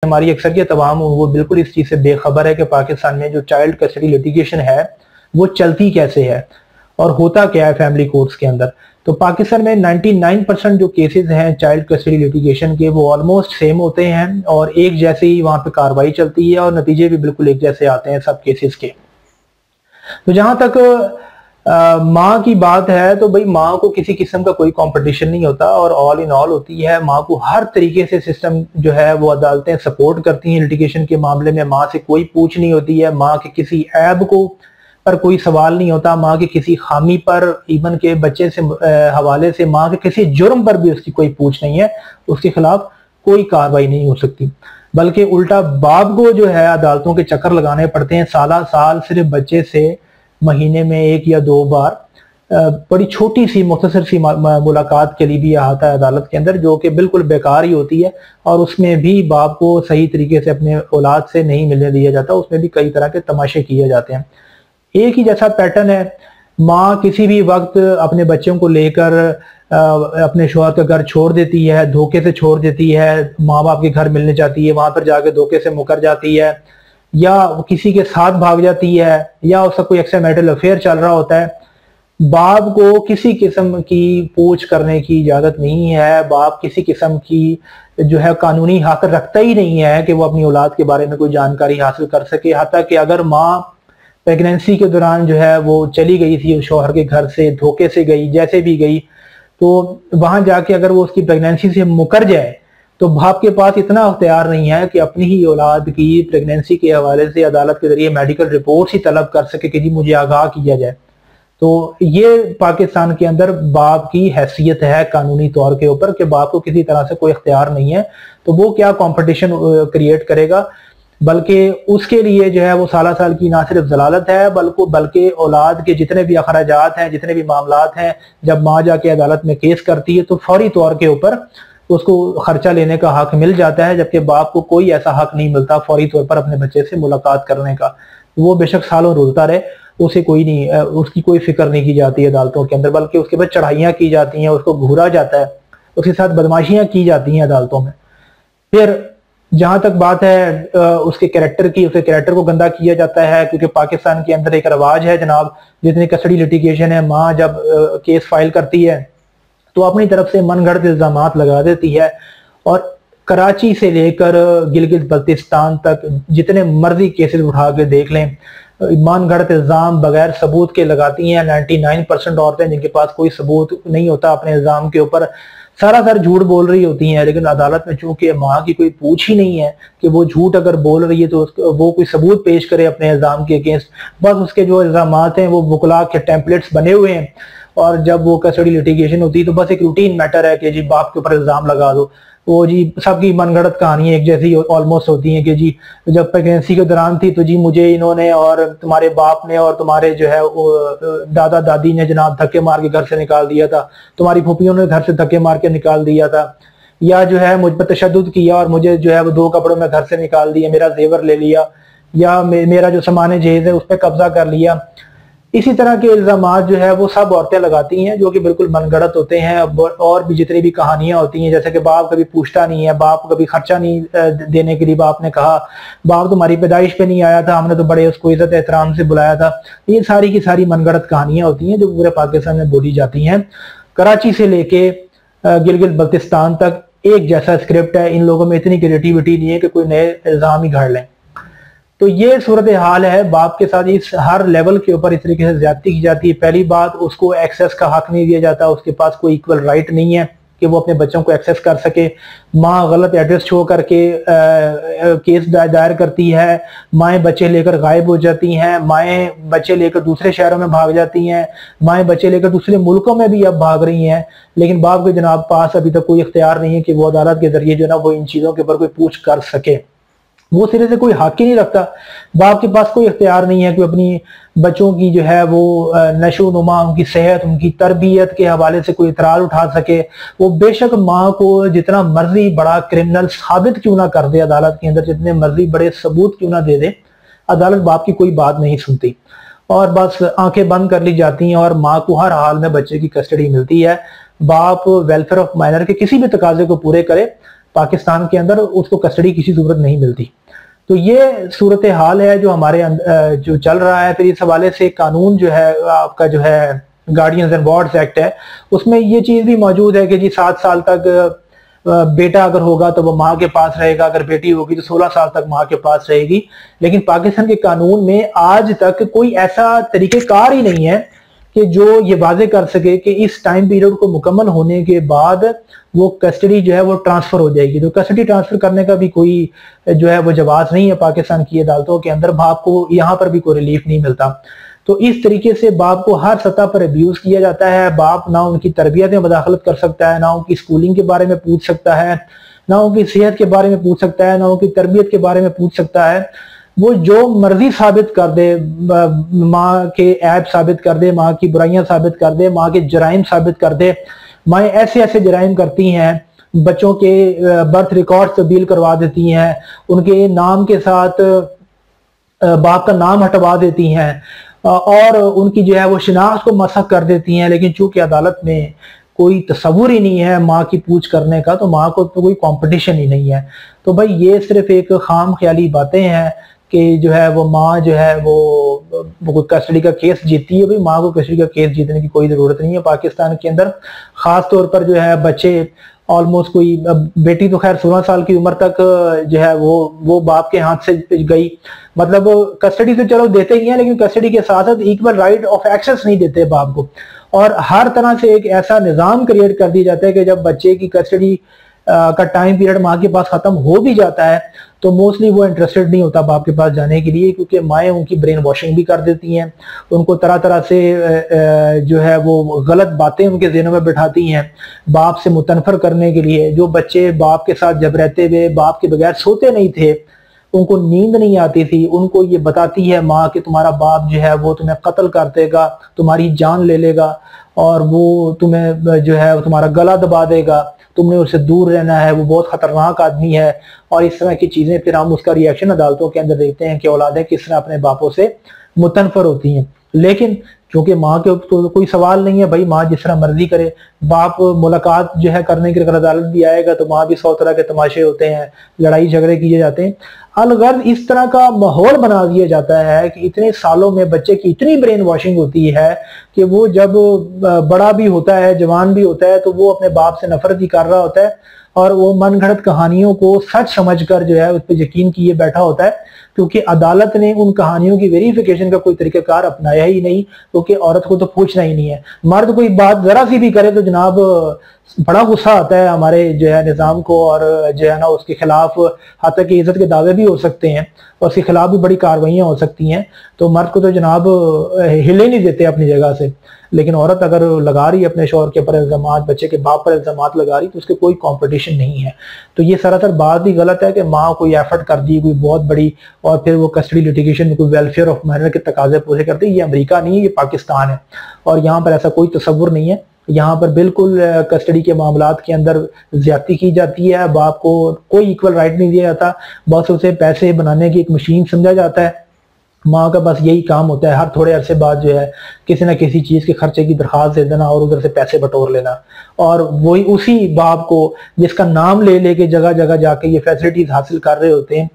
हमारी अक्सरियत अवाम वो बिल्कुल इस चीज़ से बेखबर है कि पाकिस्तान में जो चाइल्ड कस्टडी लिटिगेशन है वो चलती कैसे है और होता क्या है फैमिली कोर्ट्स के अंदर। तो पाकिस्तान में 99% जो केसेस हैं चाइल्ड कस्टडी लिटिगेशन के वो ऑलमोस्ट सेम होते हैं और एक जैसे ही वहां पे कार्रवाई चलती है और नतीजे भी बिल्कुल एक जैसे आते हैं सब केसेस के। तो जहां तक माँ की बात है तो भाई माँ को किसी किस्म का कोई कंपटीशन नहीं होता और ऑल इन ऑल होती है। माँ को हर तरीके से सिस्टम जो है वो अदालतें सपोर्ट करती हैं लिटिगेशन के मामले में। माँ से कोई पूछ नहीं होती है, माँ के किसी ऐब को पर कोई सवाल नहीं होता, माँ के किसी खामी पर इवन के बच्चे से हवाले से माँ के किसी जुर्म पर भी उसकी कोई पूछ नहीं है, उसके खिलाफ कोई कार्रवाई नहीं हो सकती। बल्कि उल्टा बाप को जो है अदालतों के चक्कर लगाने पड़ते हैं साला साल सिर्फ बच्चे से महीने में 1 या 2 बार बड़ी छोटी सी मुख्तसर सी मुलाकात के लिए भी आता है अदालत के अंदर, जो कि बिल्कुल बेकार ही होती है और उसमें भी बाप को सही तरीके से अपने औलाद से नहीं मिलने दिया जाता। उसमें भी कई तरह के तमाशे किए जाते हैं। एक ही जैसा पैटर्न है, माँ किसी भी वक्त अपने बच्चों को लेकर अपने शौहर का घर छोड़ देती है, धोखे से छोड़ देती है, माँ बाप के घर मिलने जाती है, वहां पर जाके धोखे से मुकर जाती है या किसी के साथ भाग जाती है या उसका कोई एक्स्ट्रा मैरिटल अफेयर चल रहा होता है। बाप को किसी किस्म की पूछ करने की इजाजत नहीं है। बाप किसी किस्म की जो है कानूनी हक रखता ही नहीं है कि वो अपनी औलाद के बारे में कोई जानकारी हासिल कर सके। हत्ता कि अगर माँ प्रेगनेंसी के दौरान जो है वो चली गई थी शौहर के घर से, धोखे से गई, जैसे भी गई, तो वहां जाके अगर वो उसकी प्रेगनेंसी से मुकर जाए तो बाप के पास इतना अख्तियार नहीं है कि अपनी ही औलाद की प्रेगनेंसी के हवाले से अदालत के जरिए मेडिकल रिपोर्ट्स ही तलब कर सके कि जी मुझे आगाह किया जाए। तो ये पाकिस्तान के अंदर बाप की हैसियत है कानूनी तौर के ऊपर कि बाप को किसी तरह से कोई इख्तियार नहीं है। तो वो क्या कंपटीशन क्रिएट करेगा, बल्कि उसके लिए जो है वो साला साल की ना सिर्फ जलालत है बल्कि औलाद के जितने भी अखराजात हैं, जितने भी मामलात हैं, जब माँ जाके अदालत में केस करती है तो फौरी तौर के ऊपर उसको खर्चा लेने का हक मिल जाता है, जबकि बाप को कोई ऐसा हक नहीं मिलता फौरी तौर पर अपने बच्चे से मुलाकात करने का। वो बेशक सालों रुलता रहे, उसे कोई नहीं, उसकी कोई फिक्र नहीं की जाती है अदालतों के अंदर, बल्कि उसके बाद चढ़ाइयाँ की जाती हैं, उसको घूरा जाता है, उसके साथ बदमाशियां की जाती हैं अदालतों में। फिर जहां तक बात है उसके कैरेक्टर की, उसके कैरेक्टर को गंदा किया जाता है, क्योंकि पाकिस्तान के अंदर एक रवाज है जनाब, जितनी कस्टडी लिटिगेशन है, माँ जब केस फाइल करती है तो अपनी तरफ से मनगढ़ंत इल्जामात लगा देती है और कराची से लेकर गिलगित बल्तिस्तान तक जितने मर्जी केसेस उठा के देख लें, मनगढ़ंत इल्जाम बगैर सबूत के लगाती हैं। 99% औरतें जिनके पास कोई सबूत नहीं होता अपने इल्जाम के ऊपर, सरासर झूठ बोल रही होती हैं, लेकिन अदालत में चूंकि माँ की कोई पूछ ही नहीं है कि वो झूठ अगर बोल रही है तो वो कोई सबूत पेश करे अपने इल्जाम के अगेंस्ट। बस उसके जो इल्जामात हैं वो वकला के टेम्पलेट्स बने हुए हैं और जब वो कस्टडी लिटिगेशन होती है तो बस एक रूटीन मैटर है कि जी बाप के ऊपर इल्जाम लगा दो। वो जी सबकी मनगढ़ंत कहानियां एक जैसी ऑलमोस्ट होती हैं कि जी जब प्रेगनेंसी के दौरान थी तो जी मुझे इन्होंने और तुम्हारे बाप ने और तुम्हारे जो है दादा दादी ने जनाब धक्के मार के घर से निकाल दिया था, तुम्हारी फूफियों ने घर से धक्के मार के निकाल दिया था, या जो है मुझ पर तशद्दुद किया और मुझे जो है वो 2 कपड़ों में घर से निकाल दिया, मेरा जेवर ले लिया, या मेरा जो सामान जहेज है उस पर कब्जा कर लिया। इसी तरह के इल्जामात जो है वो सब औरतें लगाती हैं जो कि बिल्कुल मनगढ़ंत होते हैं। और भी जितनी भी कहानियां होती हैं, जैसे कि बाप कभी पूछता नहीं है, बाप कभी खर्चा नहीं देने के लिए बाप ने कहा, बाप तुम्हारी पैदाइश पे नहीं आया था, हमने तो बड़े उसको इज्जत एहतराम से बुलाया था। ये सारी की सारी मनगढ़ंत कहानियां होती हैं जो पूरे पाकिस्तान में बोली जाती हैं। कराची से लेके गिलगित बल्तिस्तान तक एक जैसा स्क्रिप्ट है, इन लोगों में इतनी क्रिएटिविटी नहीं है कि कोई नए इल्जाम ही घड़ लें। तो ये सूरत हाल है बाप के साथ। इस हर लेवल के ऊपर इस तरीके से ज्यादती की जाती है। पहली बात, उसको एक्सेस का हक नहीं दिया जाता, उसके पास कोई इक्वल राइट नहीं है कि वो अपने बच्चों को एक्सेस कर सके। माँ गलत एड्रेस शो करके केस दायर करती है, माएँ बच्चे लेकर गायब हो जाती हैं, माएँ बच्चे लेकर दूसरे शहरों में भाग जाती हैं, माएँ बच्चे लेकर दूसरे मुल्कों में भी अब भाग रही हैं, लेकिन बाप के जनाब पास अभी तक कोई इख्तियार नहीं है कि वो अदालत के जरिए जो ना वो इन चीजों के ऊपर कोई पूछ कर सके। वो सिरे से कोई हक ही नहीं रखता। बाप के पास कोई इख्तियार नहीं है कि अपनी बच्चों की जो है वो नशो नुमा, उनकी सेहत, उनकी तरबियत के हवाले से कोई इतरार उठा सके। वो बेशक माँ को जितना मर्जी बड़ा क्रिमिनल साबित क्यों ना कर दे अदालत के अंदर, जितने मर्जी बड़े सबूत क्यों ना दे दे, अदालत बाप की कोई बात नहीं सुनती और बस आंखें बंद कर ली जाती हैं और माँ को हर हाल में बच्चे की कस्टडी मिलती है। बाप वेलफेयर ऑफ माइनर के किसी भी तकाजे को पूरे करे, पाकिस्तान के अंदर उसको कस्टडी की जरूरत नहीं मिलती। तो ये सूरत हाल है जो हमारे जो चल रहा है। फिर इस हवाले से कानून जो है आपका जो है गार्डियंस एंड वार्ड्स एक्ट है, उसमें ये चीज भी मौजूद है कि जी 7 साल तक बेटा अगर होगा तो वो माँ के पास रहेगा, अगर बेटी होगी तो 16 साल तक माँ के पास रहेगी। लेकिन पाकिस्तान के कानून में आज तक कोई ऐसा तरीकेकार ही नहीं है कि जो ये वाजे कर सके कि इस टाइम पीरियड को मुकम्मल होने के बाद वो कस्टडी जो है वो ट्रांसफर हो जाएगी। तो कस्टडी ट्रांसफर करने का भी कोई जो है वो जवाब नहीं है पाकिस्तान की अदालतों के अंदर। बाप को यहाँ पर भी कोई रिलीफ नहीं मिलता। तो इस तरीके से बाप को हर सतह पर अब्यूज किया जाता है। बाप ना उनकी तरबियत में मदाखलत कर सकता है, ना उनकी स्कूलिंग के बारे में पूछ सकता है, ना उनकी सेहत के बारे में पूछ सकता है, ना उनकी तरबियत के बारे में पूछ सकता है। वो जो मर्जी साबित कर दे, माँ के ऐब साबित कर दे, माँ की बुराइयां साबित कर दे, माँ के जराइम साबित कर दे। माएँ ऐसे ऐसे जराइम करती हैं, बच्चों के बर्थ रिकॉर्ड तब्दील करवा देती हैं, उनके नाम के साथ बाप का नाम हटवा देती हैं और उनकी जो है वो शिनाख्त को मसख कर देती हैं। लेकिन चूंकि अदालत में कोई तस्वुर ही नहीं है माँ की पूछ करने का, तो माँ को तो कोई कंपटीशन ही नहीं है। तो भाई ये सिर्फ एक खाम ख्याली बातें हैं कि जो है वो माँ जो है वो कस्टडी का केस जीतती है। भाई माँ को कस्टडी का केस जीतने की कोई जरूरत नहीं है पाकिस्तान के अंदर। खास तौर पर जो है बच्चे ऑलमोस्ट कोई बेटी तो खैर 16 साल की उम्र तक जो है वो बाप के हाथ से गई। मतलब कस्टडी तो चलो देते ही हैं, लेकिन कस्टडी के साथ साथ इक्वल राइट ऑफ एक्सेस नहीं देते बाप को। और हर तरह से एक ऐसा निजाम क्रिएट कर दिया जाता है कि जब बच्चे की कस्टडी का टाइम पीरियड माँ के पास खत्म हो भी जाता है तो मोस्टली वो इंटरेस्टेड नहीं होता बाप के पास जाने के लिए, क्योंकि माएँ उनकी ब्रेन वॉशिंग भी कर देती हैं, उनको तरह तरह से जो है वो गलत बातें उनके ज़हनों में बिठाती हैं बाप से मुतनफर करने के लिए। जो बच्चे बाप के साथ जब रहते हुए बाप के बगैर सोते नहीं थे, उनको नींद नहीं आती थी, उनको ये बताती है माँ कि तुम्हारा बाप जो है वो तुम्हें कत्ल कर देगा, तुम्हारी जान ले लेगा और वो तुम्हें जो है तुम्हारा गला दबा देगा, तुमने उससे दूर रहना है, वो बहुत खतरनाक आदमी है। और इस तरह की चीजें फिर हम उसका रिएक्शन अदालतों के अंदर देखते हैं कि औलादें किस तरह अपने बापों से मुतनफर होती हैं। लेकिन क्योंकि माँ के तो कोई सवाल नहीं है, भाई माँ जिस तरह मर्जी करे। बाप मुलाकात जो है करने की अगर अदालत भी आएगा तो माँ भी 100 तरह के तमाशे होते हैं, लड़ाई झगड़े किए जाते हैं। अलगर्ज इस तरह का माहौल बना दिया जाता है कि इतने सालों में बच्चे की इतनी ब्रेन वॉशिंग होती है कि वो जब बड़ा भी होता है, जवान भी होता है, तो वो अपने बाप से नफरत ही कर रहा होता है और वो मनगढ़ंत कहानियों को सच समझकर जो है उस पर यकीन किए बैठा होता है, क्योंकि अदालत ने उन कहानियों की वेरिफिकेशन का कोई तरीकाकार अपनाया ही नहीं, क्योंकि औरत को तो पूछना ही नहीं है। मर्द कोई बात जरा सी भी करे तो जनाब बड़ा गुस्सा आता है हमारे जो है निज़ाम को, और जो है ना उसके खिलाफ हत्या की इज्जत के दावे भी हो सकते हैं और उसके खिलाफ भी बड़ी कार्रवाइयां हो सकती हैं। तो मर्द को तो जनाब हिले नहीं देते अपनी जगह से, लेकिन औरत अगर लगा रही है अपने शौहर के ऊपर इल्जामात, बच्चे के बाप पर इल्जामात लगा रही, तो उसके कोई कंपटीशन नहीं है। तो ये सरासर बात ही गलत है कि माँ कोई एफर्ट कर दी कोई बहुत बड़ी और फिर वो कस्टडी लिटिगेशन में कोई वेलफेयर ऑफ माइनर के तकाजे पूरे करती है। ये अमेरिका नहीं है, ये पाकिस्तान है और यहाँ पर ऐसा कोई तस्वुर नहीं है। यहाँ पर बिल्कुल कस्टडी के मामलात के अंदर ज्यादती की जाती है, बाप को कोई इक्वल राइट नहीं दिया जाता, बस उसे पैसे बनाने की एक मशीन समझा जाता है। माँ का बस यही काम होता है हर थोड़े अरसे बाद जो है किसी ना किसी चीज के खर्चे की दरखास्त दे देना और उधर से पैसे बटोर लेना, और वही उसी बाप को जिसका नाम ले लेके जगह जगह जाके ये फैसिलिटीज हासिल कर रहे होते हैं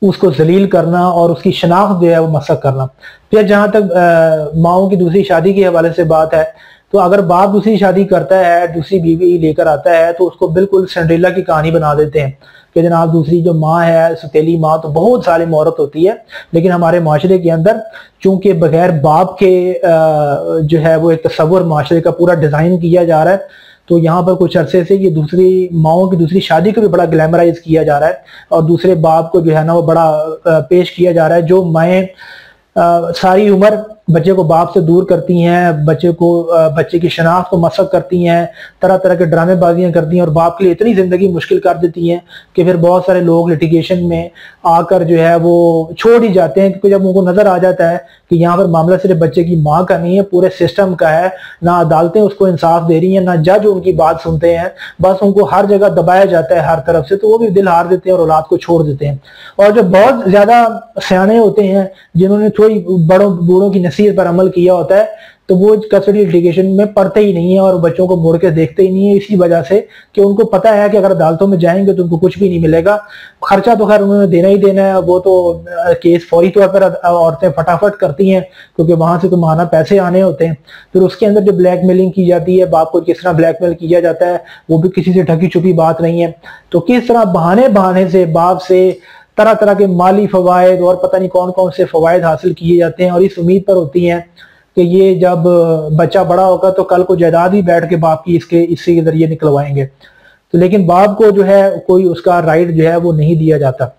उसको जलील करना और उसकी शनाख्त जो है वो मसक करना। फिर जहां तक माओ की दूसरी शादी के हवाले से बात है, तो अगर बाप दूसरी शादी करता है, दूसरी बीवी लेकर आता है, तो उसको बिल्कुल सिंड्रेला की कहानी बना देते हैं कि जनाब दूसरी जो माँ है सतीली माँ तो बहुत सारी औरत होती है। लेकिन हमारे माशरे के अंदर चूंकि बगैर बाप के जो है वो एक तस्वुर माशरे का पूरा डिजाइन किया जा रहा है, तो यहाँ पर कुछ अरसे से ये दूसरी माओं की दूसरी शादी को भी बड़ा ग्लैमराइज किया जा रहा है और दूसरे बाप को जो है ना वो बड़ा पेश किया जा रहा है। जो माएँ सारी उम्र बच्चे को बाप से दूर करती हैं, बच्चे की शनाख्त को मसक करती हैं, तरह तरह के ड्रामेबाजियां करती हैं और बाप के लिए इतनी जिंदगी मुश्किल कर देती हैं कि फिर बहुत सारे लोग लिटिगेशन में आकर जो है वो छोड़ ही जाते हैं, क्योंकि जब उनको नजर आ जाता है कि यहाँ पर मामला सिर्फ बच्चे की माँ का नहीं है, पूरे सिस्टम का है, ना अदालतें उसको इंसाफ दे रही हैं, ना जज उनकी बात सुनते हैं, बस उनको हर जगह दबाया जाता है हर तरफ से, तो वो भी दिल हार देते हैं और औलाद को छोड़ देते हैं। और जो बहुत ज्यादा सियाने होते हैं जिन्होंने थोड़ी बड़ों बूढ़ों की नसीहत पर अमल किया होता है तो वो कस्टडी लिटिगेशन में पढ़ते ही नहीं है और बच्चों को मोड़ के देखते ही नहीं है, इसी वजह से कि उनको पता है कि अगर अदालतों में जाएंगे तो उनको कुछ भी नहीं मिलेगा। खर्चा तो खैर उन्होंने देना ही देना है, वो तो केस फौरी तौर पर औरतें फटाफट करती हैं क्योंकि वहां से तो माना पैसे आने होते हैं। फिर उसके अंदर जो ब्लैकमेलिंग की जाती है, बाप को किस तरह ब्लैकमेल किया जाता है, वो भी किसी से ढकी छुपी बात नहीं है। तो किस तरह बहाने बहाने से बाप से तरह तरह के माली फवायद और पता नहीं कौन कौन से फवायद हासिल किए जाते हैं और इस उम्मीद पर होती हैं कि ये जब बच्चा बड़ा होगा तो कल को जायदाद ही बैठ के बाप की इसके जरिए निकलवाएंगे। तो लेकिन बाप को जो है कोई उसका राइट जो है वो नहीं दिया जाता।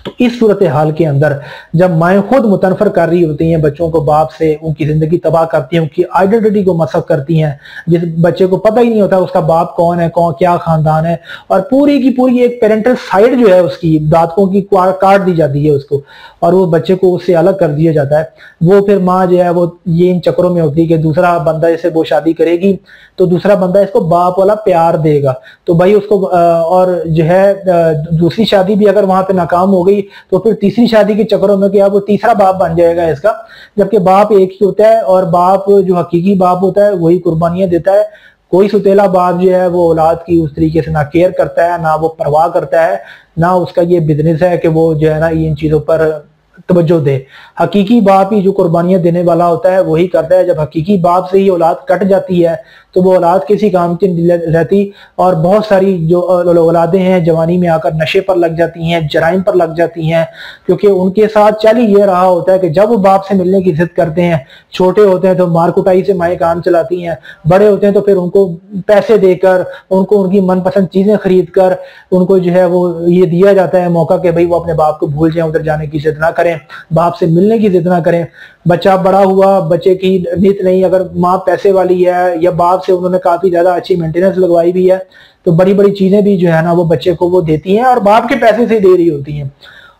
तो इस सूरत हाल के अंदर जब माएँ खुद मुतनफर कर रही होती हैं बच्चों को बाप से, उनकी जिंदगी तबाह करती हैं, उनकी आइडेंटिटी को मसक करती हैं, जिस बच्चे को पता ही नहीं होता उसका बाप कौन है, कौन क्या खानदान है, और पूरी की पूरी एक पेरेंटल साइड जो है उसकी दांतों की काट दी जाती है उसको और वो बच्चे को उससे अलग कर दिया जाता है। वो फिर माँ जो है वो ये इन चक्करों में होती है कि दूसरा बंदा जैसे वो शादी करेगी तो दूसरा बंदा इसको बाप वाला प्यार देगा, तो भाई उसको और जो है दूसरी शादी भी अगर वहां पे नाकाम हो गई तो फिर तीसरी शादी के चक्करों में क्या वो तीसरा बाप बन जाएगा इसका, जबकि बाप एक ही होता है और बाप जो हकीकी बाप होता है वही कुर्बानियां देता है। कोई सुतेला बाप जो है वो औलाद की उस तरीके से ना केयर करता है, ना वो परवाह करता है, ना उसका ये बिजनेस है कि वो जो है ना इन चीजों पर तवज्जो दे। हकीकी बाप ही जो कुर्बानियां देने वाला होता है वही करता है। जब हकीकी बाप से ही औलाद कट जाती है तो वो औलाद किसी काम की नहीं रहती और बहुत सारी जो औलादें हैं जवानी में आकर नशे पर लग जाती हैं, जराइम पर लग जाती हैं, क्योंकि उनके साथ चल ही ये रहा होता है कि जब वो बाप से मिलने की जिद करते हैं, छोटे होते हैं तो मार कुटाई से माएँ काम चलाती हैं, बड़े होते हैं तो फिर उनको पैसे देकर, उनको उनकी मनपसंद चीजें खरीद कर उनको जो है वो ये दिया जाता है मौका कि भाई वो अपने बाप को भूल जाए, उधर जाने की जिद ना करें, बाप से मिलने की जिद ना करें। बच्चा बड़ा हुआ, बच्चे की नीत नहीं, अगर माँ पैसे वाली है या बाप से उन्होंने काफी ज्यादा अच्छी मेंटेनेंस लगवाई भी है तो बड़ी बड़ी चीजें भी जो है ना वो बच्चे को वो देती हैं और बाप के पैसे से दे रही होती हैं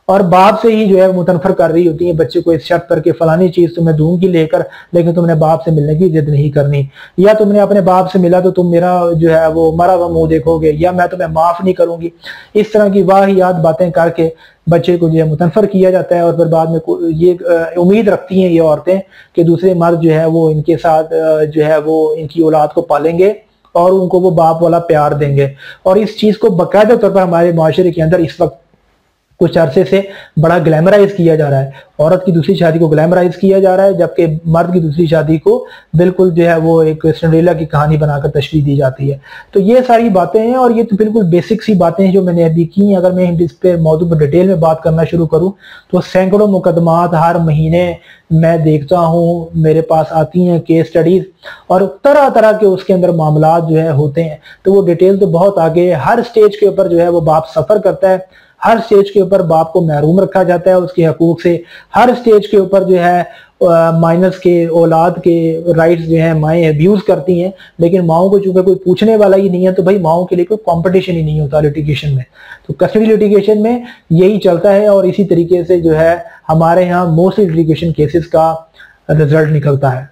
और बाप से ही जो है मुतनफर कर रही होती है बच्चे को इस शर्त पर कि फलानी चीज तुम्हें दूंगी लेकर, लेकिन तुमने बाप से मिलने की जिद नहीं करनी, या तुमने अपने बाप से मिला तो तुम मेरा जो है वो मरा हुआ मुंह देखोगे, या मैं तुम्हें माफ नहीं करूंगी। इस तरह की वाहियात बातें करके बच्चे को जो है मुतनफर किया जाता है और फिर बाद में ये उम्मीद रखती हैं ये औरतें कि दूसरे मर्द जो है वो इनके साथ जो है वो इनकी औलाद को पालेंगे और उनको वो बाप वाला प्यार देंगे। और इस चीज को बाकायदा तौर पर हमारे माशरे के अंदर इस वक्त कुछ अरसे से बड़ा ग्लैमराइज किया जा रहा है। औरत की दूसरी शादी को ग्लैमराइज किया जा रहा है जबकि मर्द की दूसरी शादी को बिल्कुल जो है वो एक सिंड्रेला की कहानी बनाकर तशरीह दी जाती है। तो ये सारी बातें हैं और ये तो बिल्कुल बेसिक सी बातें हैं जो मैंने अभी की। अगर मैं इस पे मौजूद पर डिटेल में बात करना शुरू करूं तो सैकड़ों मुकदमात हर महीने मैं देखता हूँ, मेरे पास आती हैं केस स्टडीज और तरह तरह के उसके अंदर मामला जो है होते हैं। तो वो डिटेल तो बहुत आगे है। हर स्टेज के ऊपर जो है वो बाप सफर करता है, हर स्टेज के ऊपर बाप को महरूम रखा जाता है उसके हकूक से, हर स्टेज के ऊपर जो है माइनस के औलाद के राइट्स जो है माएँ अब्यूज करती हैं। लेकिन माओं को चूंकि कोई पूछने वाला ही नहीं है तो भाई माओं के लिए कोई कंपटीशन ही नहीं होता लिटिगेशन में। तो कस्टडी लिटिगेशन में यही चलता है और इसी तरीके से जो है हमारे यहाँ मोस्ट लिटिगेशन केसेस का रिजल्ट निकलता है।